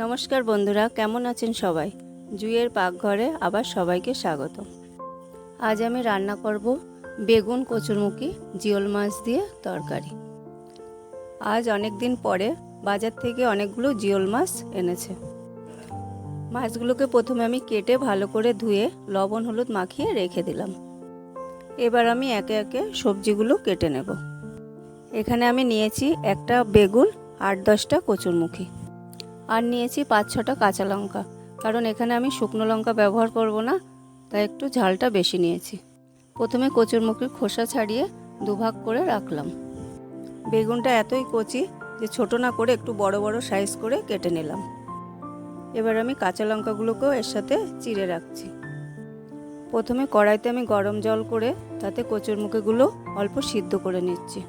নমস্কার বন্ধুরা, কেমন আছেন সবাই? জুইয়ের পাকঘরে আবার সবাইকে স্বাগত। আজ আমি রান্না করব বেগুন কচুরমুখী জিওল মাছ দিয়ে তরকারি। আজ অনেক দিন পরে বাজার থেকে অনেকগুলো জিওল মাছ এনেছে। মাছগুলোকে প্রথমে আমি কেটে ভালো করে ধুয়ে লবণ হলুদ মাখিয়ে রেখে দিলাম। এবার আমি একে একে সবজিগুলো কেটে নেব। এখানে আমি নিয়েছি একটা বেগুন, 8-10টা কচুরমুখী, আর নিয়েছি 5-6টা কাঁচা লঙ্কা, কারণ এখানে আমি শুকনো লঙ্কা ব্যবহার করব না, তাই একটু ঝালটা বেশি নিয়েছি। প্রথমে কচুরমুখির খোসা ছাড়িয়ে দুভাগ করে রাখলাম। বেগুনটা এতই কচি যে ছোট না করে একটু বড় বড় সাইজ করে কেটে নিলাম। এবার আমি কাঁচা লঙ্কাগুলোকেও এর সাথে চিড়ে রাখছি। প্রথমে কড়াইতে আমি গরম জল করে তাতে কচুরমুখিগুলো অল্প সিদ্ধ করে নিচ্ছি।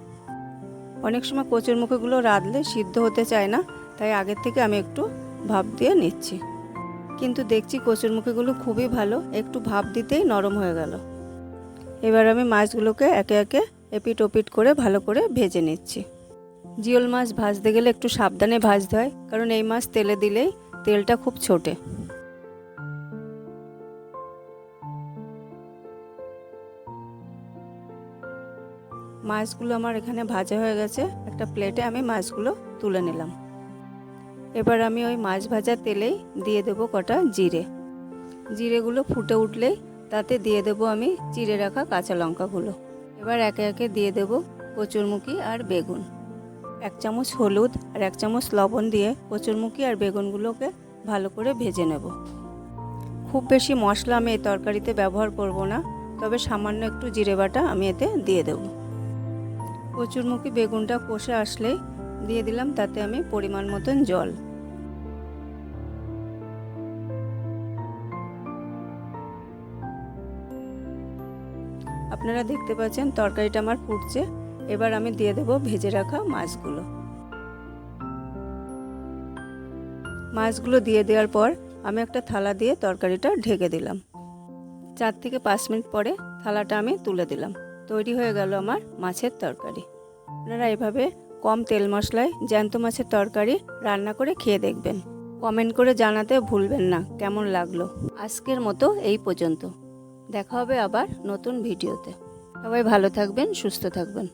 অনেক সময় কচুরমুখিগুলো রাঁধলে সিদ্ধ হতে চায় না, তাই আগের থেকে আমি একটু ভাপ দিয়ে নিচ্ছি। কিন্তু দেখছি কচুরমুখিগুলো খুবই ভালো, একটু ভাপ দিতেই নরম হয়ে গেল। এবার আমি মাছগুলোকে একে একে এপিট ওপিট করে ভালো করে ভেজে নিচ্ছি। জিওল মাছ ভাজতে গেলে একটু সাবধানে ভাজতে হয়, কারণ এই মাছ তেলে দিলেই তেলটা খুব ছোটে। মাছগুলো আমার এখানে ভাজা হয়ে গেছে। একটা প্লেটে আমি মাছগুলো তুলে নিলাম। এবার আমি ওই মাছ ভাজা তেলেই দিয়ে দেব কটা জিরে। জিরেগুলো ফুটে উঠলেই তাতে দিয়ে দেব আমি চিড়ে রাখা কাঁচা লঙ্কাগুলো। এবার একে একে দিয়ে দেব কচুরমুখী আর বেগুন। 1 চামচ হলুদ আর 1 চামচ লবণ দিয়ে কচুরমুখী আর বেগুনগুলোকে ভালো করে ভেজে নেব। খুব বেশি মশলা আমি এই তরকারিতে ব্যবহার করব না, তবে সামান্য একটু জিরে বাটা আমি এতে দিয়ে দেব। কচুরমুখী বেগুনটা কষে আসলেই দিয়ে দিলাম তাতে আমি পরিমাণ মতন জল। আপনারা দেখতে পাচ্ছেন তরকারিটা আমার ফুটছে। এবার আমি দিয়ে দেব ভেজে রাখা মাছগুলো। মাছগুলো দিয়ে দেওয়ার পর আমি একটা থালা দিয়ে তরকারিটা ঢেকে দিলাম। 4 থেকে 5 মিনিট পরে থালাটা আমি তুলে দিলাম। তৈরি হয়ে গেল আমার মাছের তরকারি। আপনারা এভাবে কম তেল মশলায় জ্যান্ত মাছের তরকারি রান্না করে খেয়ে দেখবেন। কমেন্ট করে জানাতে ভুলবেন না কেমন লাগলো। আজকের মতো এই পর্যন্ত। দেখা হবে আবার নতুন ভিডিওতে। সবাই ভালো থাকবেন, সুস্থ থাকবেন।